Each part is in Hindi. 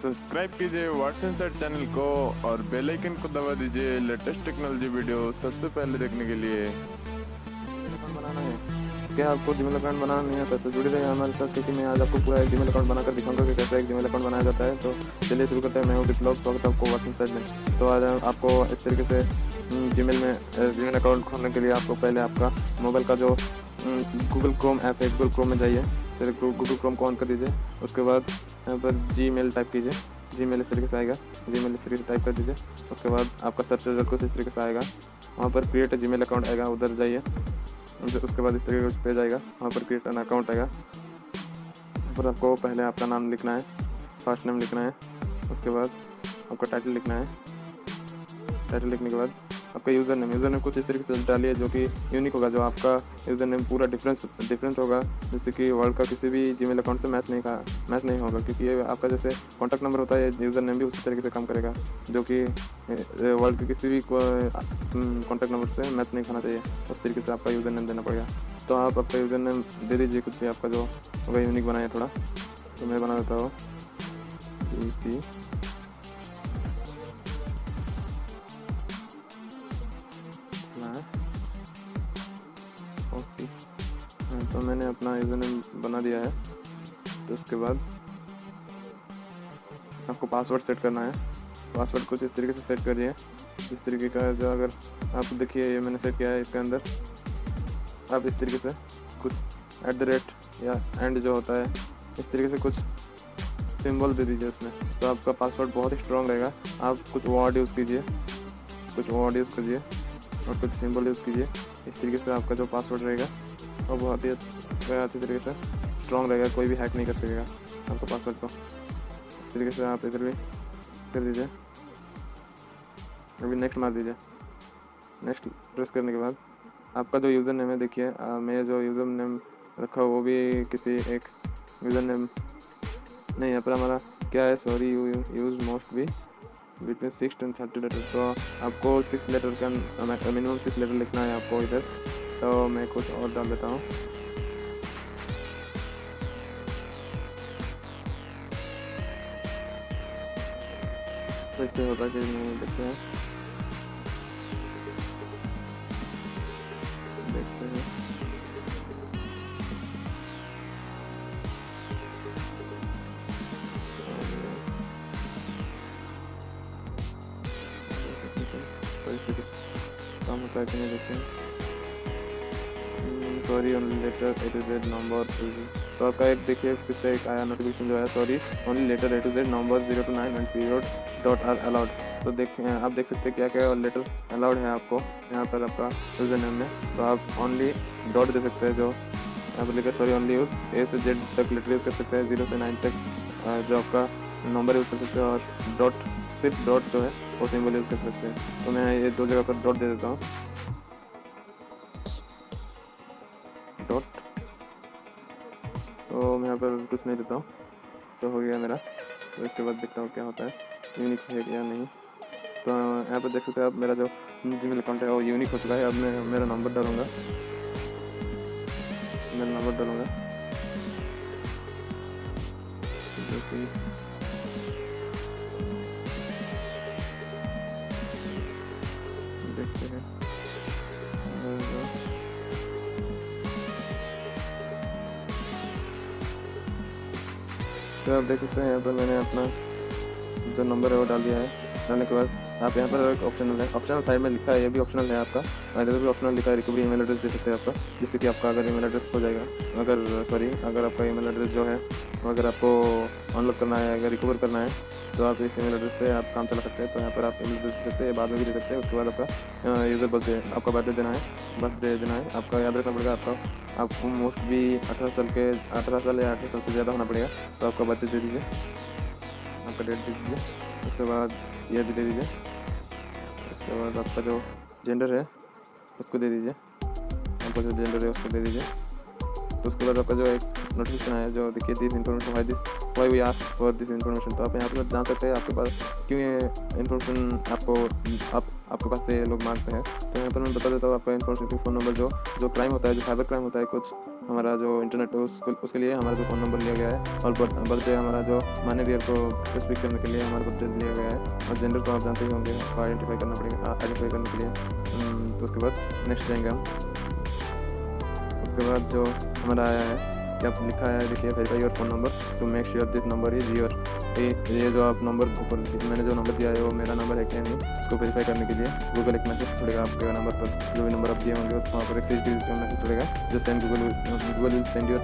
सब्सक्राइब कीजिए व्हाट्स इनसाइड चैनल को और बेल आइकन को दबा दीजिए लेटेस्ट टेक्नोलॉजी वीडियो सबसे पहले देखने के लिए। अकाउंट बनाना है क्या? आपको जीमेल अकाउंट बनाना नहीं आता तो जुड़े रहिए हमारे साथ, क्योंकि मैं आज आपको पूरा एक जीमेल अकाउंट बनाकर दिखाऊंगा कि कैसे एक जीमेल अकाउंट बनाया जाता है। तो चलिए शुरू करते हैं। मैं हूँ बिप्लब, स्वागत है आपको व्हाट्स इनसाइड में। तो आज आपको इस तरीके से जीमेल अकाउंट खोलने के लिए आपको पहले आपका मोबाइल का जो गूगल क्रोम ऐप है, गूगल क्रोम में जाइए। फिर गूगल क्रोम को ऑन कर दीजिए। उसके बाद यहाँ पर जीमेल टाइप कीजिए। जीमेल इस तरीके से आएगा, जीमेल इस तरीके से टाइप कर दीजिए। उसके बाद आपका सर्च रिजल्ट कुछ इस तरीके से आएगा। वहाँ पर क्रिएट जीमेल अकाउंट आएगा, उधर जाइए। उसके बाद इस तरीके का पेज आएगा, वहाँ पर क्रिएट एन अकाउंट आएगा। यहाँ पर आपको पहले आपका नाम लिखना है, फर्स्ट नेम लिखना है। उसके बाद आपका टाइटल लिखना है। टाइटल लिखने के बाद आपका यूज़र नेम कुछ इस तरीके से डालिए जो कि यूनिक होगा। जो आपका यूज़र नेम पूरा डिफरेंट होगा, जैसे कि वर्ल्ड का किसी भी जीमेल अकाउंट से मैच नहीं होगा, क्योंकि ये आपका जैसे कॉन्टैक्ट नंबर होता है, यूज़र नेम भी उसी तरीके से काम करेगा, जो कि वर्ल्ड के किसी भी कॉन्टैक्ट नंबर से मैच नहीं खाना चाहिए। उस तरीके से आपका यूज़र नेम देना पड़ेगा। तो आप आपका यूज़र नेम दे दीजिए कुछ भी आपका जो होगा यूनिक बनाए थोड़ा। तो मैं बना देता हूँ तो मैंने अपना यूज़र नेम बना दिया है। तो उसके बाद आपको पासवर्ड सेट करना है। पासवर्ड कुछ इस तरीके से सेट करिए, इस तरीके का जो, अगर आप देखिए ये मैंने सेट किया है। इसके अंदर आप इस तरीके से कुछ @ या एंड जो होता है, इस तरीके से कुछ सिंबल दे दीजिए उसमें। तो आपका पासवर्ड बहुत ही स्ट्रॉन्ग रहेगा। आप कुछ वर्ड यूज़ कीजिए, और कुछ सिंबल यूज़ कीजिए। इस तरीके से आपका जो पासवर्ड रहेगा वो बहुत ही अच्छी तरीके से स्ट्रॉन्ग रहेगा, कोई भी हैक नहीं कर सकेगा आपका पासवर्ड को। इस तरीके से आप इधर भी कर दीजिए। अभी नेक्स्ट मार दीजिए। नेक्स्ट प्रेस करने के बाद आपका जो यूज़र नेम है, देखिए मैं जो यूज़र नेम रखा वो भी किसी एक यूज़र नेम नहीं, यहाँ पर हमारा क्या है, सॉरी यू यूज मोस्ट भी बिटवीन 6 and 30 लेटर। तो आपको 6 लेटर का मिनिमम 6 लेटर लिखना है आपको इधर। तो मैं कुछ और डाल देता हूँ। तो इससे होता है कि देखते हैं काम होता है कि नहीं, देखते हैं। Sorry only letter A to Z number. तो आपका एक देखिए फिर से एक आया नोटिफिकेशन जो है, sorry only letter A to Z number 0 to 9 and period dot are allowed. तो आप देख सकते हैं क्या क्या लेटर अलाउड है आपको यहाँ पर आपका यूज़र नेम में। तो आप ओनली डॉट दे सकते हैं, जो यहाँ पर लिखा सॉरी ओनली यूज A से Z तक लेटर यूज़ कर सकते हैं, 0 से 9 तक जो आपका नंबर यूज़ कर सकते हैं, और डॉट सिर्फ डॉट जो है वो सिंबल यूज़ कर सकते हैं। तो मैं ये 2 जगह पर डॉट दे देता हूँ, डॉट। तो मैं यहाँ पर कुछ नहीं देता हूँ, तो हो गया मेरा। तो इसके बाद देखता हूँ क्या होता है, यूनिक है या नहीं। तो यहाँ पर देख सकते हैं आप, मेरा जो जीमेल अकाउंट है वो यूनिक हो चुका है। अब मैं मेरा नंबर डालूँगा, जो कि देखते हैं। तो आप देख सकते हैं यहाँ पर मैंने अपना जो नंबर है वो डाल दिया है। डालने के बाद आप यहाँ पर एक ऑप्शनल साइड में लिखा है, ये भी ऑप्शनल है आपका। इधर भी ऑप्शनल लिखा है, रिकवरी ईमेल एड्रेस दे सकते हैं आपका, जिससे कि आपका अगर ईमेल एड्रेस हो जाएगा, अगर आपका ईमेल एड्रेस जो है अगर आपको अनलॉक करना है, अगर रिकवर करना है, तो आप इस ईमेल एड्रेस से आप काम चला सकते हैं। तो यहाँ पर आप ईमेल एड्रेस दे सकते हैं, बाद में भी दे सकते हैं। उसके बाद आपका यूज़र बर्थडे, आपका बर्थडे देना है, आपका याद रखना पड़ेगा। आपको मोस्ट भी 18 साल या 18 साल से ज़्यादा होना पड़ेगा। तो आपका बर्थडे दे दीजिए, आपका डेट दे दीजिए। उसके बाद ईयर भी दे दीजिए। उसके बाद आपका जो जेंडर है उसको दे दीजिए, आपका जो जेंडर है उसको दे दीजिए। तो उसके बाद आपका जो एक नोटिफिकेशन आया जो देखिए this information why we ask for this information. तो आप यहाँ पर जान सकते हैं आपके पास क्यों ये इन्फॉर्मेशन आपको आपके पास से ये लोग मांगते हैं। तो यहाँ पर मैं बता देता हूँ आपका इन्फॉर्मेटिव फ़ोन नंबर जो क्राइम होता है, जो साइबर क्राइम होता है कुछ, हमारा जो इंटरनेट है उसके लिए हमारा जो फ़ोन नंबर लिया गया है। और बर्थडे हमारा जो मानव ईयर को स्पेसिफिक करने के लिए हमारा बर्थडे लिया गया है। और जेंडर को आप जानते ही होंगे, आपको आइडेंटिफाई करना पड़ेगा, आइडेंटिफाई करने के लिए। तो उसके बाद नेक्स्ट जाएंगे हम। उसके बाद जो हमारा आया है, क्या लिखा है देखिए, verify your phone number two make sure this number is your. ये जो आप नंबर ऊपर मैंने जो नंबर दिया है वो मेरा नंबर है क्या नहीं, उसको वेरीफाई करने के लिए गूगल एक मैसेज छोड़ेगा आपके नंबर पर। जो भी नंबर आप दिए होंगे वहाँ पर एक 6 डिजिट का मैसेज छोड़ेगा, जो Google will send you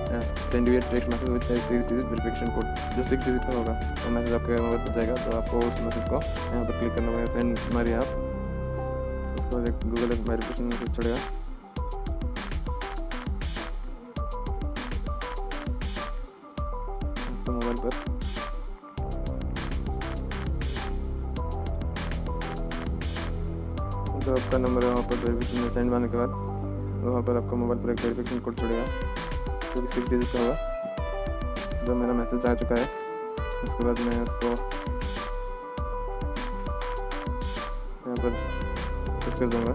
text message with 6 digit verification code, जो 6 डिजिट का होगा। तो मैसेज आपके मोबाइल पर जाएगा, तो आपको उस मैसेज को यहाँ पर क्लिक करना होगा, सेंड मारिए आप। उसके बाद एक गूगल एक वेरिफिकेशन मैसेज छोड़ेगा। मोबाइल पर जो आपका नंबर है वहाँ पर वेरिफिकेशन में सेंड मारने के बाद वहाँ पर आपका मोबाइल पर एक वेरिफिकेशन कोड छोड़ेगा, जो कि 6 डिजिट का होगा, जो मेरा मैसेज आ चुका है। उसके बाद मैं उसको यहाँ पर प्रेस कर दूँगा।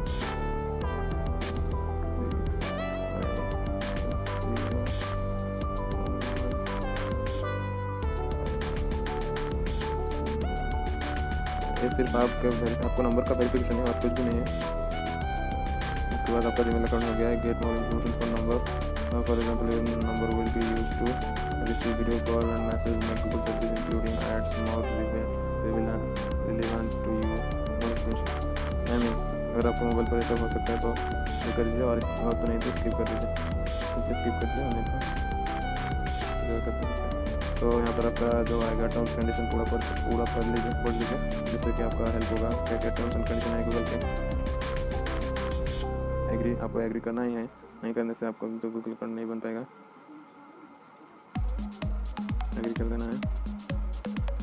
ये सिर्फ आपको नंबर का वेरिफिकेशन है और कुछ भी नहीं है। उसके बाद आपका जीमेल अकाउंट हो गया है। Get more information for number, for example your number will be used to receive video call and message, make Google service including ads more relevant to you. I mean अगर आपको मोबाइल पर ऐसा हो सकता है तो ये कर दीजिए, और तो नहीं तो स्किप कर दीजिए, स्किप कर दीजिए, नहीं तो कर दीजिए। तो यहाँ पर आपका जो आएगा टर्म्स कंडीशन पूरा कर लीजिए, पढ़ लीजिए, जिससे कि आपका हेल्प होगा। क्या क्या टर्म्स एंड कंडीशन है गूगल के, एग्री, आपको एग्री करना ही है, नहीं करने से आपको तो गूगल अकाउंट नहीं बन पाएगा। एग्री कर देना है।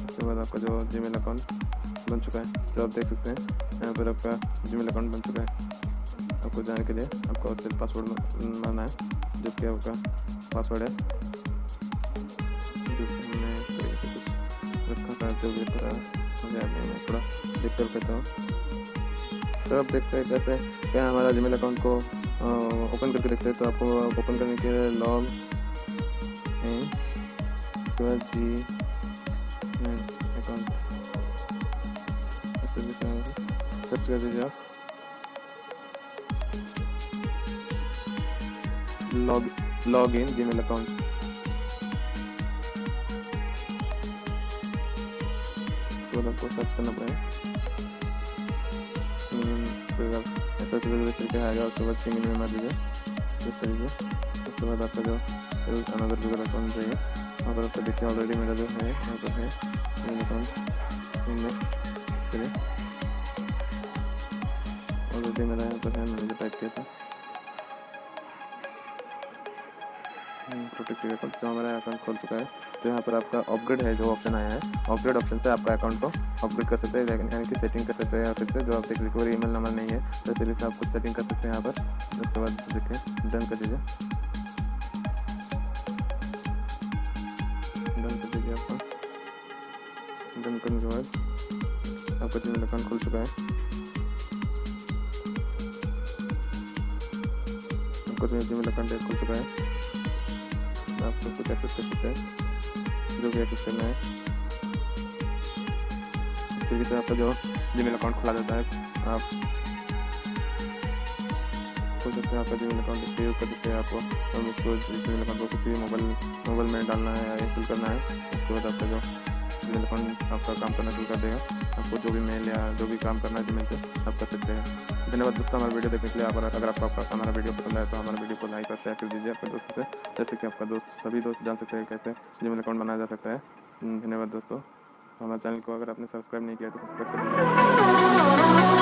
उसके बाद आपका जो जीमेल अकाउंट बन चुका है, जो आप देख सकते हैं यहाँ पर आपका जीमेल अकाउंट बन चुका है। आपको जाने के लिए आपको सिर्फ पासवर्ड मारना है, जो कि आपका पासवर्ड है रखा था, जो भी मुझे मैं थोड़ा देख कर कहता हूँ। तो आप देखते हैं कैसे क्या हमारा जीमेल अकाउंट को ओपन करके देखते हैं। तो आपको ओपन करने के लिए लॉग इन, उसके बाद जी अकाउंट सर्च कर दीजिए आप, लॉग इन जीमेल अकाउंट। आपको सर्च करना पड़ेगा, ऐसा तरीके आएगा। उसके बाद सिमिन में मार दीजिए इस तरीके। उसके बाद आपका जो अनदर गूगल अकाउंट चाहिए वहाँ पर आपका देखिए ऑलरेडी मेरा जो है यहाँ पर है सिमिन अकाउंट। चलिए ऑलरेडी मेरा यहाँ पर है, मैंने टाइप किया था प्रोटेक्ट अकाउंट, जो हमारा अकाउंट खोल चुका है। तो यहाँ पर आपका अपग्रेड है, जो ऑप्शन आया है, अपग्रेड ऑप्शन से आपका अकाउंट को अपग्रेड कर सकते हैं, यानी कि सेटिंग कर सकते हैं। या फिर से जो आपके रिकवरी ईमेल नंबर नहीं है तो चलिए से आप कुछ सेटिंग कर सकते हैं यहाँ पर। उसके बाद देखिए डन कर दीजिए, डन कर दीजिए। आपका डन करने के बाद आपका जीमेल अकाउंट खुल चुका है। आपका जीमेल अकाउंट खुल चुका है। आपको कुछ एक्सेस कर सकते हैं, जो भी एक्सेस करना है। इस तरीके से आपका जो जीमेल अकाउंट खुला जाता है, आप खोल सकते हैं। आपका जीमेल अकाउंट सेव कर सकते हैं। आपको हम इसको जीमेल अकाउंट को किसी मोबाइल में डालना है या इंस्टॉल करना है। उसके बाद आपका जो जीमेल अकाउंट आपका काम करना शुरू कर देगा। आपको जो भी मेल या जो भी काम करना है जीमेल से आप कर सकते हैं। धन्यवाद दोस्तों हमारा वीडियो देखने के लिए। अगर आपको हमारा वीडियो पसंद आए तो हमारा वीडियो को लाइक और शेयर कर दीजिए अपने दोस्तों से, जैसे कि आपका सभी दोस्त जान सकते हैं कैसे जीमेल अकाउंट बनाया जा सकता है। धन्यवाद दोस्तों। हमारे चैनल को अगर आपने सब्सक्राइब नहीं किया तो सब्सक्राइब कर दीजिए।